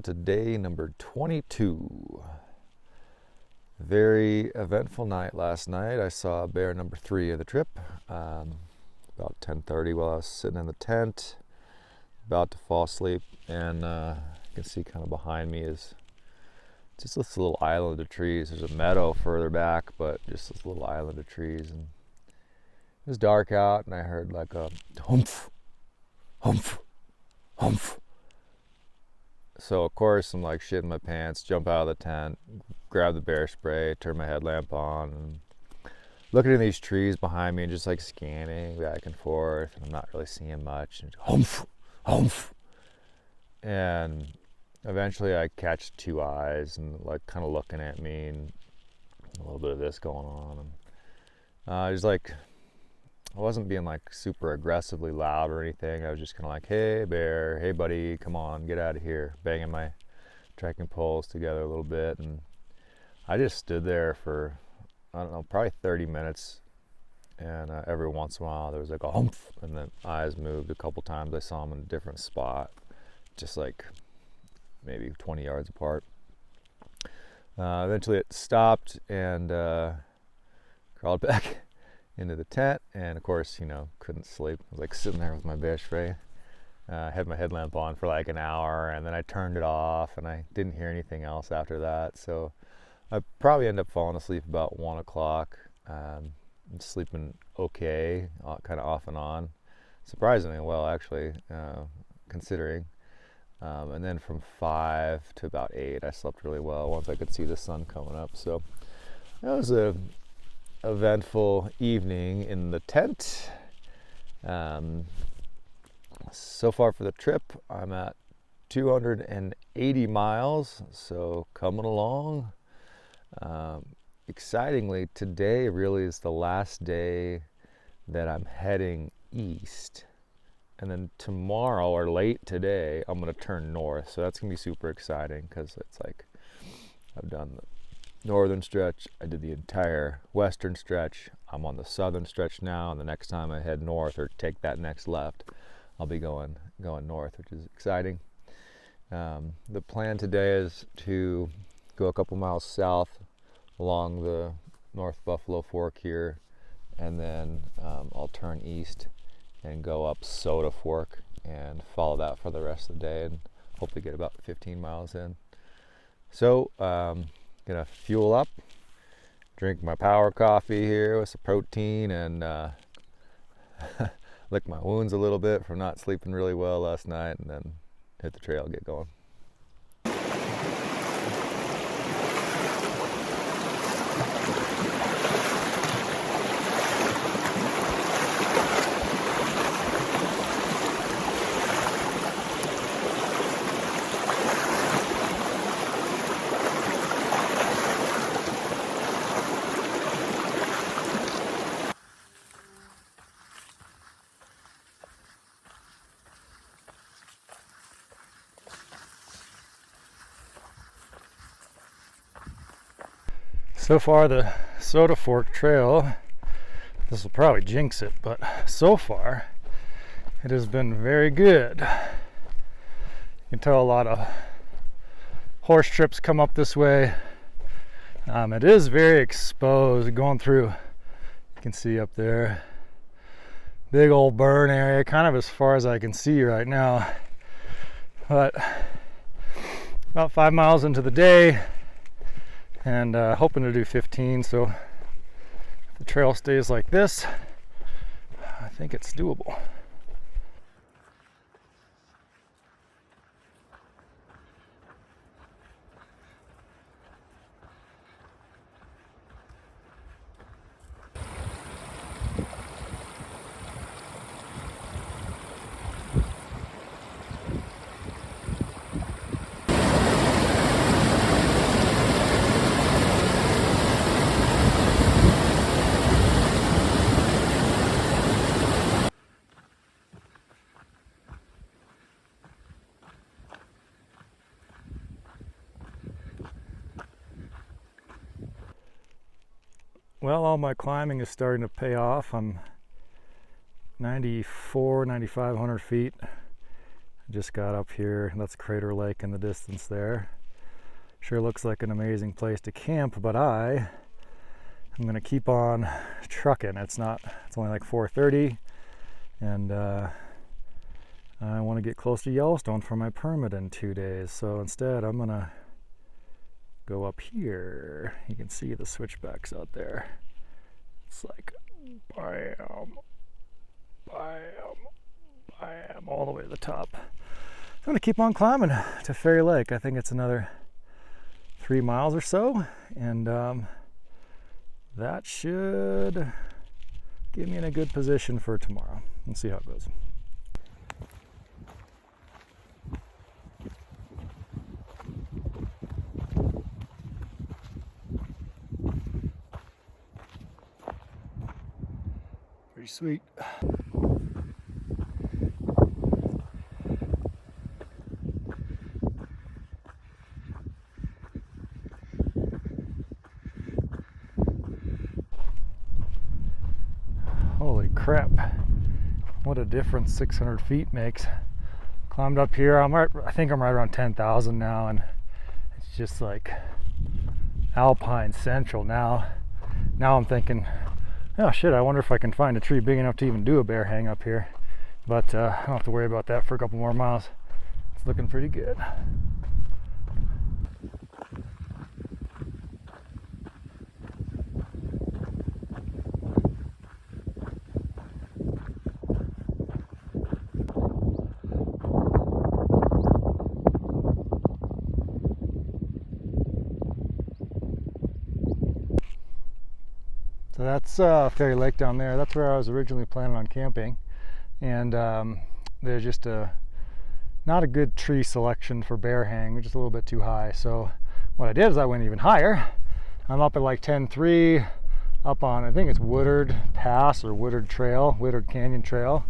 to day number 22. Very eventful night last night. I saw bear number 3 of the trip about 10:30 while I was sitting in the tent, about to fall asleep, and you can see kind of behind me is just this little island of trees. There's a meadow further back, but just this little island of trees. And it was dark out, and I heard like a humph, humph, humph. So of course I'm like shitting my pants, jump out of the tent, grab the bear spray, turn my headlamp on, and looking at these trees behind me and just like scanning back and forth, and I'm not really seeing much. And humph, humph. And eventually I catch 2 eyes and like kind of looking at me, and a little bit of this going on. And I was like, I wasn't being like super aggressively loud or anything. I was just kind of like, hey bear, hey buddy, come on, get out of here. Banging my trekking poles together a little bit. And I just stood there for, I don't know, probably 30 minutes. And every once in a while there was like a humph, and then eyes moved a couple times. I saw them in a different spot, just like maybe 20 yards apart. Eventually it stopped and crawled back into the tent, and of course, you know, couldn't sleep. I was like sitting there with my bear spray. Had my headlamp on for like an hour, and then I turned it off, and I didn't hear anything else after that. So I probably ended up falling asleep about 1 o'clock. Sleeping okay, kind of off and on, surprisingly well actually, considering. And then from 5 to about 8, I slept really well once I could see the sun coming up. So that was a eventful evening in the tent. So far for the trip, I'm at 280 miles, so coming along. Excitingly, today really is the last day that I'm heading east. And then tomorrow, or late today, I'm going to turn north. So that's going to be super exciting, because it's like I've done the northern stretch, I did the entire western stretch, I'm on the southern stretch now, and the next time I head north or take that next left, I'll be going north, which is exciting. The plan today is to go a couple miles south along the North Buffalo Fork here, and then I'll turn east and go up Soda Fork and follow that for the rest of the day, and hopefully get about 15 miles in. So gonna fuel up, drink my power coffee here with some protein, and lick my wounds a little bit from not sleeping really well last night, and then hit the trail, get going. So far the Soda Fork Trail, this will probably jinx it, but so far it has been very good. You can tell a lot of horse trips come up this way. It is very exposed going through, you can see up there, big old burn area, kind of as far as I can see right now. But about 5 miles into the day, and hoping to do 15, so if the trail stays like this, I think it's doable. Well, all my climbing is starting to pay off. I'm 9,500 feet. Just got up here. That's Crater Lake in the distance there. Sure looks like an amazing place to camp, but I'm gonna keep on trucking. It's only like 4:30, and I want to get close to Yellowstone for my permit in 2 days. So instead, I'm gonna go up here. You can see the switchbacks out there. It's like bam, bam, bam, all the way to the top. I'm gonna keep on climbing to Fairy Lake. I think it's another 3 miles or so, and that should get me in a good position for tomorrow. We'll see how it goes. Pretty sweet. Holy crap, what a difference 600 feet makes. Climbed up here, I think I'm right around 10,000 now, and it's just like alpine central now. Now I'm thinking, oh shit, I wonder if I can find a tree big enough to even do a bear hang up here. But I don't have to worry about that for a couple more miles. It's looking pretty good. So that's Fairy Lake down there. That's where I was originally planning on camping, and there's just not a good tree selection for bear hang, just a little bit too high. So what I did is I went even higher. I'm up at like 10.3, up on, I think it's Woodard Pass or Woodard Trail, Woodard Canyon Trail,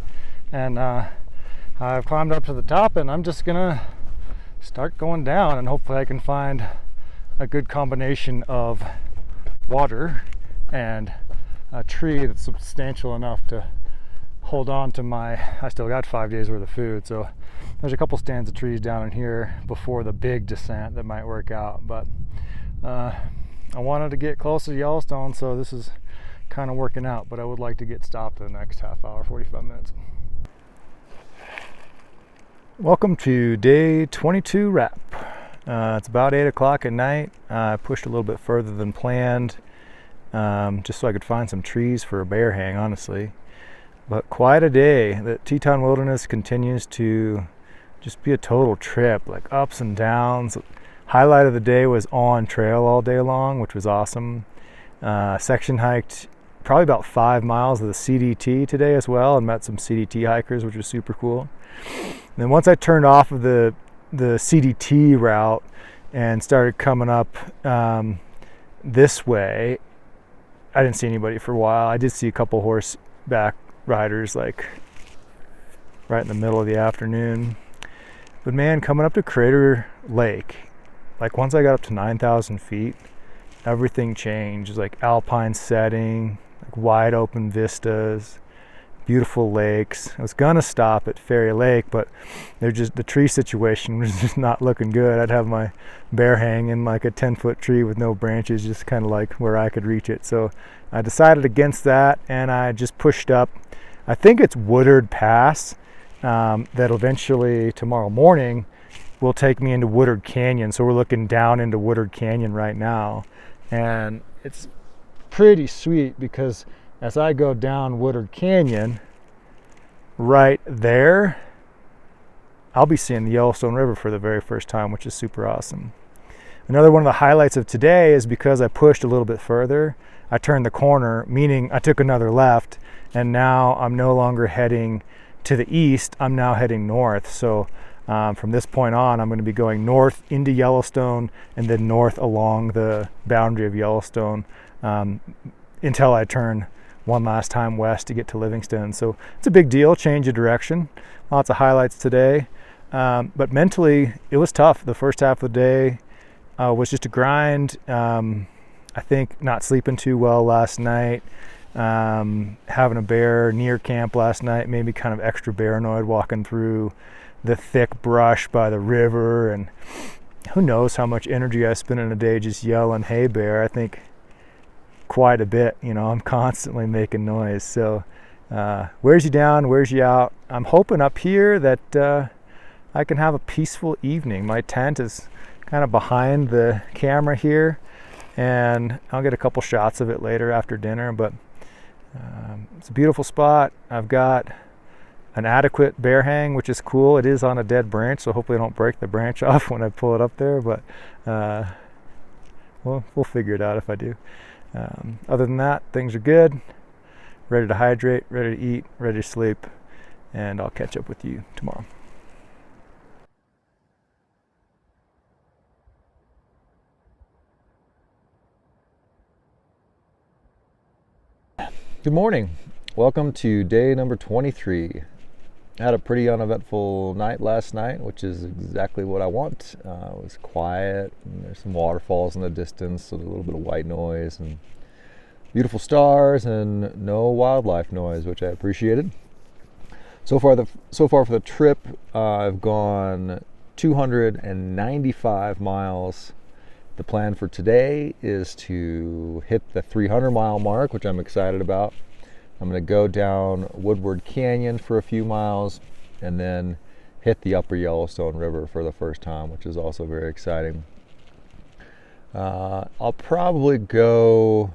and I've climbed up to the top, and I'm just gonna start going down, and hopefully I can find a good combination of water and a tree that's substantial enough to hold on to I still got 5 days worth of food. So there's a couple stands of trees down in here before the big descent that might work out. But I wanted to get closer to Yellowstone, so this is kind of working out, but I would like to get stopped in the next half hour, 45 minutes. Welcome to day 22 wrap. It's about 8 o'clock at night. I pushed a little bit further than planned, just so I could find some trees for a bear hang, honestly. But quite a day. The Teton Wilderness continues to just be a total trip, like ups and downs. Highlight of the day was on trail all day long, which was awesome. Section hiked probably about 5 miles of the CDT today as well, and met some CDT hikers, which was super cool. And then once I turned off of the CDT route and started coming up this way, I didn't see anybody for a while. I did see a couple horseback riders like right in the middle of the afternoon. But man, coming up to Crater Lake, like once I got up to 9,000 feet, everything changed. It was like alpine setting, like wide open vistas, beautiful lakes. I was gonna stop at Fairy Lake, but the tree situation was just not looking good. I'd have my bear hang in like a 10-foot tree with no branches, just kind of like where I could reach it. So I decided against that, and I just pushed up. I think it's Woodard Pass that eventually tomorrow morning will take me into Woodard Canyon. So we're looking down into Woodard Canyon right now, and it's pretty sweet because as I go down Woodard Canyon, right there, I'll be seeing the Yellowstone River for the very first time, which is super awesome. Another one of the highlights of today is because I pushed a little bit further, I turned the corner, meaning I took another left, and now I'm no longer heading to the east, I'm now heading north. So from this point on, I'm going to be going north into Yellowstone and then north along the boundary of Yellowstone until I turn one last time west to get to Livingston. So it's a big deal, change of direction. Lots of highlights today. But mentally, it was tough. The first half of the day was just a grind. I think not sleeping too well last night. Having a bear near camp last night made me kind of extra Bearanoid walking through the thick brush by the river, and who knows how much energy I spend in a day just yelling, "Hey bear." I think quite a bit, you know. I'm constantly making noise. So wears you down, wears you out. I'm hoping up here that I can have a peaceful evening. My tent is kind of behind the camera here, and I'll get a couple shots of it later after dinner, but it's a beautiful spot. I've got an adequate bear hang, which is cool. It is on a dead branch, so hopefully I don't break the branch off when I pull it up there, but well, we'll figure it out if I do. Other than that, things are good. Ready to hydrate, ready to eat, ready to sleep, and I'll catch up with you tomorrow. Good morning. Welcome to day number 23. I had a pretty uneventful night last night, which is exactly what I want. It was quiet, and there's some waterfalls in the distance, so a little bit of white noise and beautiful stars and no wildlife noise, which I appreciated. So far for the trip, I've gone 295 miles. The plan for today is to hit the 300-mile mark, which I'm excited about. I'm going to go down Woodard Canyon for a few miles and then hit the upper Yellowstone River for the first time, which is also very exciting. I'll probably go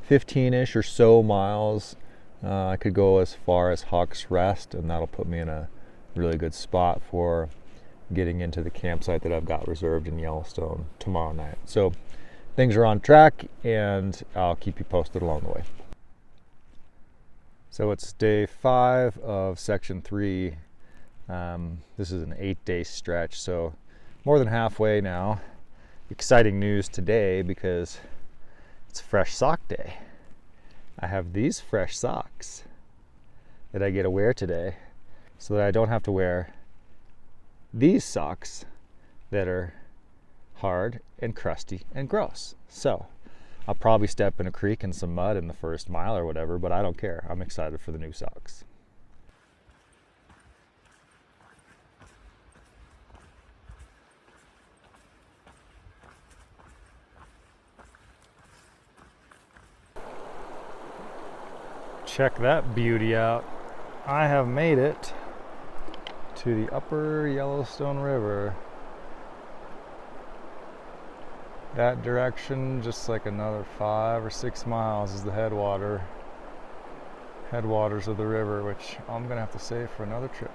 15-ish or so miles. I could go as far as Hawk's Rest, and that'll put me in a really good spot for getting into the campsite that I've got reserved in Yellowstone tomorrow night. So things are on track, and I'll keep you posted along the way. So it's day 5 of section 3. This is an 8-day stretch, so more than halfway now. Exciting news today because it's fresh sock day. I have these fresh socks that I get to wear today so that I don't have to wear these socks that are hard and crusty and gross. So I'll probably step in a creek in some mud in the first mile or whatever, but I don't care. I'm excited for the new socks. Check that beauty out. I have made it to the upper Yellowstone River. That direction, just like another 5 or 6 miles, is the headwaters of the river, which I'm gonna have to save for another trip.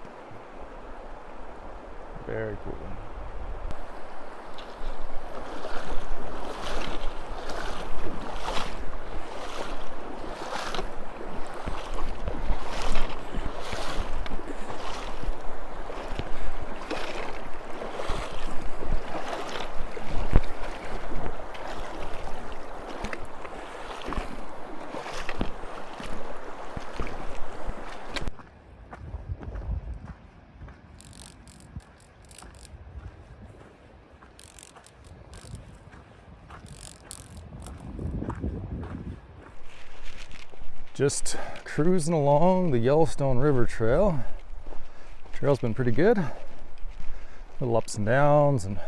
Very cool. Just cruising along the Yellowstone River Trail. Trail's been pretty good. Little ups and downs, and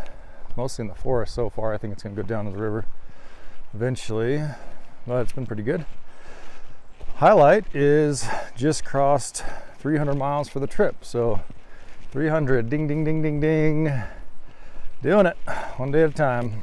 mostly in the forest so far. I think it's gonna go down to the river eventually, but it's been pretty good. Highlight is just crossed 300 miles for the trip. So 300, ding, ding, ding, ding, ding. Doing it one day at a time.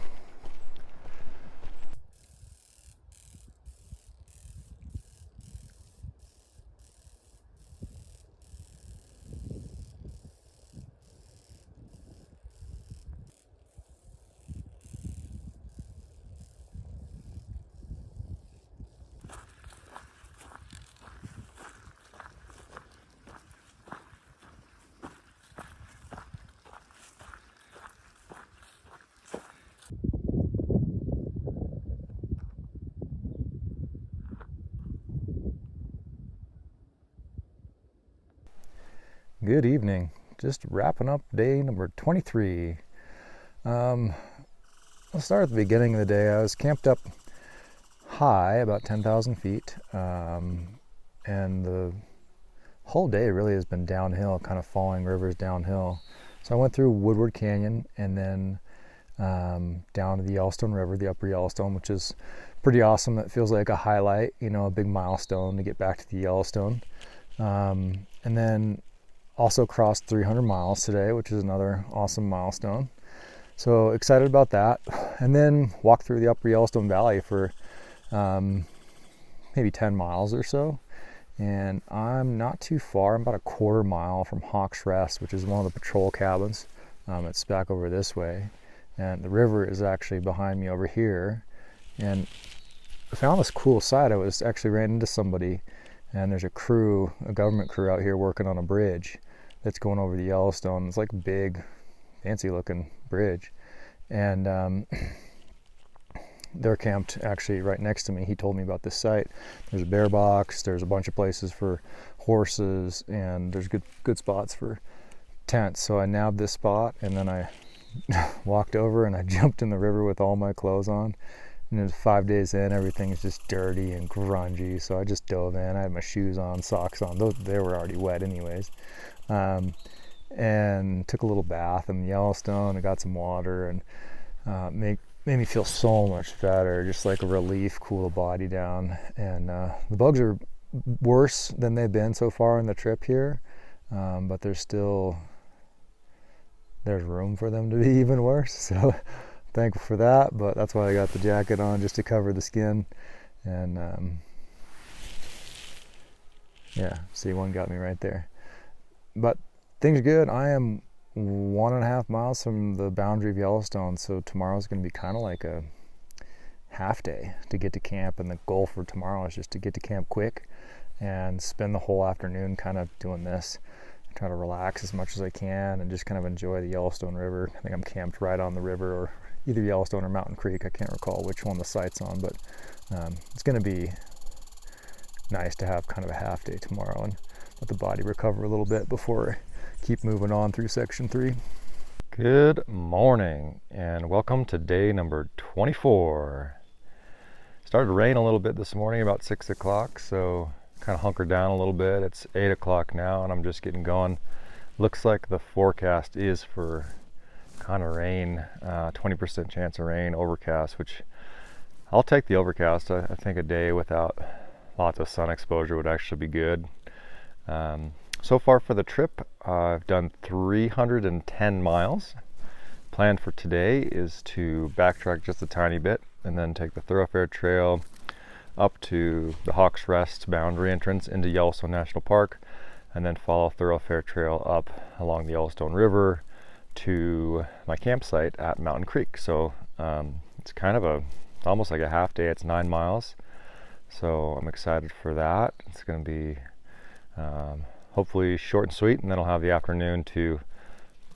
Good evening. Just wrapping up day number 23. I'll start at the beginning of the day. I was camped up high, about 10,000 feet, and the whole day really has been downhill, kind of following rivers downhill. So I went through Woodard Canyon and then down to the Yellowstone River, the upper Yellowstone, which is pretty awesome. That feels like a highlight, you know, a big milestone to get back to the Yellowstone. And then also crossed 300 miles today, which is another awesome milestone. So excited about that. And then walked through the upper Yellowstone Valley for maybe 10 miles or so. And I'm not too far. I'm about a quarter mile from Hawk's Rest, which is one of the patrol cabins. It's back over this way. And the river is actually behind me over here. And I found this cool site. I was actually ran into somebody, and there's a crew, a government crew out here working on a bridge that's going over the Yellowstone. It's like a big, fancy looking bridge. And they're camped actually right next to me. He told me about this site. There's a bear box, there's a bunch of places for horses, and there's good spots for tents. So I nabbed this spot, and then I walked over and I jumped in the river with all my clothes on. And it was 5 days in, everything is just dirty and grungy. So I just dove in. I had my shoes on, socks on. They were already wet anyways. And took a little bath in the Yellowstone. I got some water, and made me feel so much better. Just like a relief, cool the body down. And the bugs are worse than they've been so far on the trip here. But there's room for them to be even worse. So thankful for that, but that's why I got the jacket on, just to cover the skin. And yeah, see, one got me right there. But things are good. I am 1.5 miles from the boundary of Yellowstone, so tomorrow's going to be kind of like a half day to get to camp, and the goal for tomorrow is just to get to camp quick and spend the whole afternoon kind of doing this. Try to relax as much as I can and just kind of enjoy the Yellowstone River. I think I'm camped right on the river, or either Yellowstone or Mountain Creek. I can't recall which one the site's on, but it's going to be nice to have kind of a half day tomorrow and let the body recover a little bit before I keep moving on through section 3. Good morning and welcome to day number 24. Started to rain a little bit this morning about 6 o'clock, so kind of hunkered down a little bit. It's 8 o'clock now and I'm just getting going. Looks like the forecast is for kind of rain, 20% chance of rain, overcast, which I'll take the overcast. I think a day without lots of sun exposure would actually be good. So far for the trip, I've done 310 miles. Plan for today is to backtrack just a tiny bit and then take the thoroughfare trail up to the Hawk's Rest boundary entrance into Yellowstone National Park, and then follow thoroughfare trail up along the Yellowstone River to my campsite at Mountain Creek. So it's kind of almost like a half day. It's 9 miles, so I'm excited for that. It's going to be hopefully short and sweet, and then I'll have the afternoon to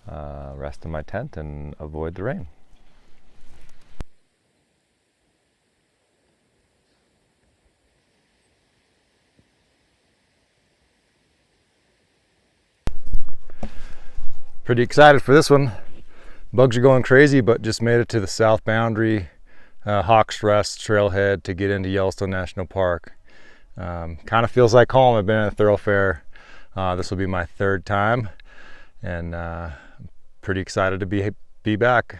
rest in my tent and avoid the rain. Pretty excited for this one. Bugs are going crazy, but just made it to the south boundary, Hawk's Rest trailhead to get into Yellowstone National Park. Kind of feels like home. I've been in a thoroughfare. This will be my 3rd time, and pretty excited to be back.